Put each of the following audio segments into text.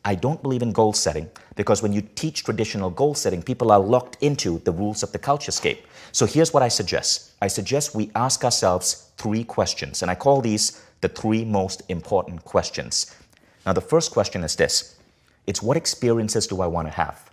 I don't believe in goal setting because when you teach traditional goal setting, people are locked into the rules of the culturescape. So here's what I suggest. I suggest we ask ourselves 3 questions, and I call these the 3 most important questions. Now, the first question is this. It's what experiences do I want to have?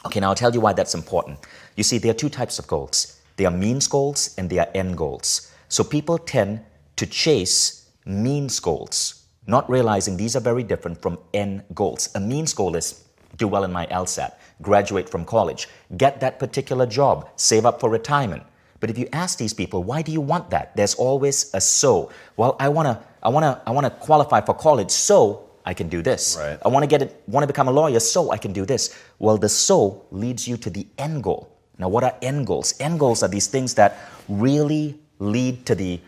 Okay, now I'll tell you why that's important. You see, there are 2 types of goals. There are means goals and there are end goals. So people tend to chase means goals, not realizing these are very different from end goals. A means goal is do well in my LSAT, graduate from college, get that particular job, save up for retirement. But if you ask these people, why do you want that? There's always a so. Well, I wanna qualify for college, so I can do this. Right. I want to become a lawyer, so I can do this. Well, the so leads you to the end goal. Now, what are end goals? End goals are these things that really lead to the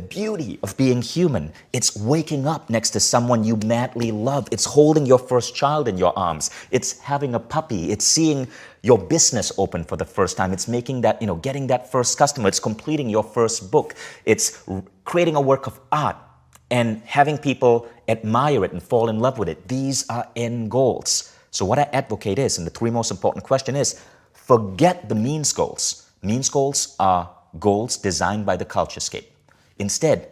beauty of being human. It's waking up next to someone you madly love. It's holding your first child in your arms. It's having a puppy. It's seeing your business open for the first time. It's making that, getting that first customer. It's completing your first book. It's creating a work of art and having people admire it and fall in love with it. These are end goals. So what I advocate is, and the 3 most important question is, forget the means goals. Means goals are goals designed by the culturescape. Instead,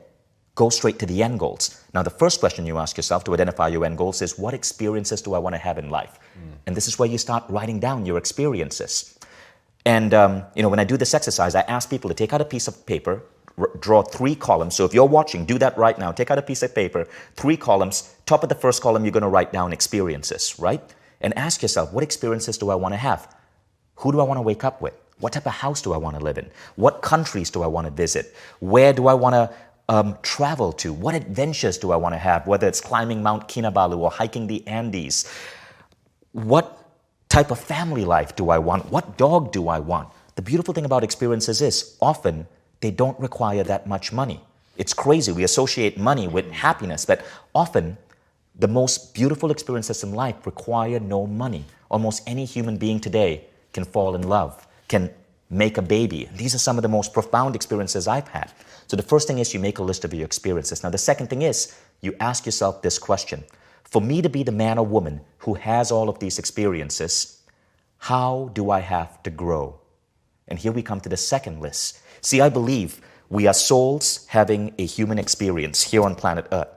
go straight to the end goals. Now, the first question you ask yourself to identify your end goals is, what experiences do I want to have in life? And this is where you start writing down your experiences. And, when I do this exercise, I ask people to take out a piece of paper, draw 3 columns. So if you're watching, do that right now. Take out a piece of paper, 3 columns. Top of the first column, you're going to write down experiences, right? And ask yourself, what experiences do I want to have? Who do I want to wake up with? What type of house do I want to live in? What countries do I want to visit? Where do I want to travel to? What adventures do I want to have? Whether it's climbing Mount Kinabalu or hiking the Andes. What type of family life do I want? What dog do I want? The beautiful thing about experiences is often they don't require that much money. It's crazy. We associate money with happiness, but often the most beautiful experiences in life require no money. Almost any human being today can fall in love, can make a baby. These are some of the most profound experiences I've had. So the first thing is you make a list of your experiences. Now the second thing is you ask yourself this question. For me to be the man or woman who has all of these experiences, how do I have to grow? And here we come to the second list. See, I believe we are souls having a human experience here on planet Earth.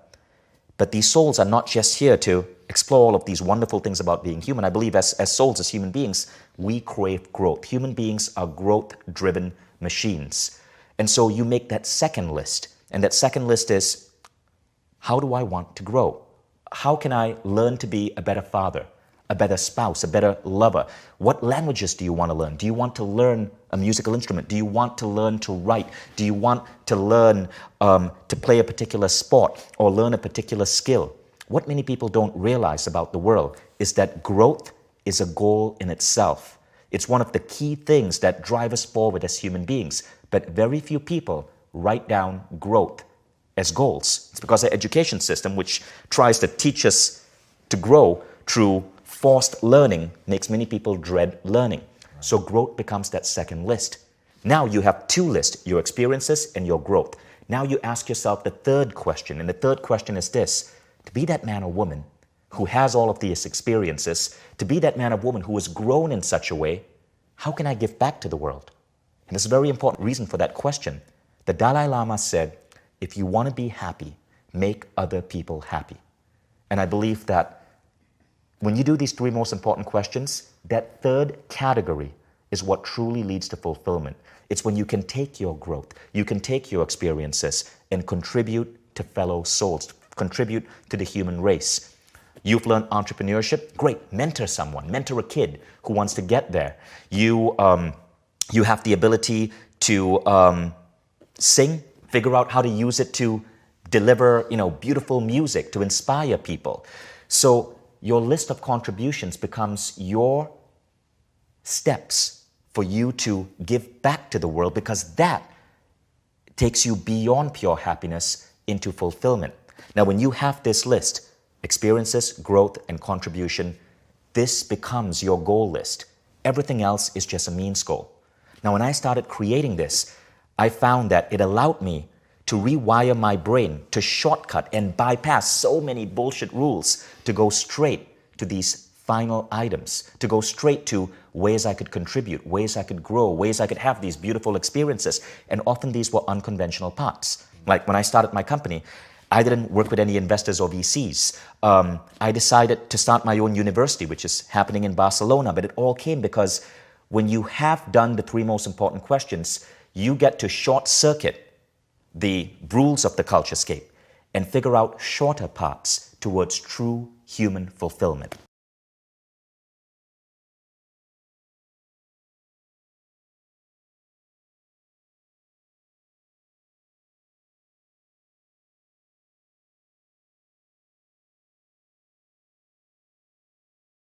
But these souls are not just here to explore all of these wonderful things about being human. I believe as souls, as human beings, we crave growth. Human beings are growth-driven machines. And so you make that second list. And that second list is, how do I want to grow? How can I learn to be a better father, a better spouse, a better lover? What languages do you want to learn? Do you want to learn a musical instrument? Do you want to learn to write? Do you want to learn to play a particular sport or learn a particular skill? What many people don't realize about the world is that growth is a goal in itself. It's one of the key things that drive us forward as human beings, but very few people write down growth as goals. It's because the education system, which tries to teach us to grow through forced learning, makes many people dread learning. So growth becomes that second list. Now you have 2 lists, your experiences and your growth. Now you ask yourself the third question, and the third question is this: to be that man or woman who has all of these experiences, to be that man or woman who has grown in such a way, how can I give back to the world? And there's a very important reason for that question. The Dalai Lama said, if you want to be happy, make other people happy. And I believe that when you do these 3 most important questions, that third category is what truly leads to fulfillment. It's when you can take your growth, you can take your experiences and contribute to fellow souls, contribute to the human race. You've learned entrepreneurship, great, mentor someone, mentor a kid who wants to get there. You have the ability to sing, figure out how to use it to deliver, beautiful music, to inspire people. So your list of contributions becomes your steps for you to give back to the world, because that takes you beyond pure happiness into fulfillment. Now, when you have this list, experiences, growth, and contribution, this becomes your goal list. Everything else is just a means goal. Now, when I started creating this, I found that it allowed me to rewire my brain, to shortcut and bypass so many bullshit rules, to go straight to these final items, to go straight to ways I could contribute, ways I could grow, ways I could have these beautiful experiences. And often these were unconventional paths. Like when I started my company, I didn't work with any investors or VCs. I decided to start my own university, which is happening in Barcelona. But it all came because when you have done the 3 most important questions, you get to short circuit the rules of the culturescape and figure out shorter paths towards true human fulfillment.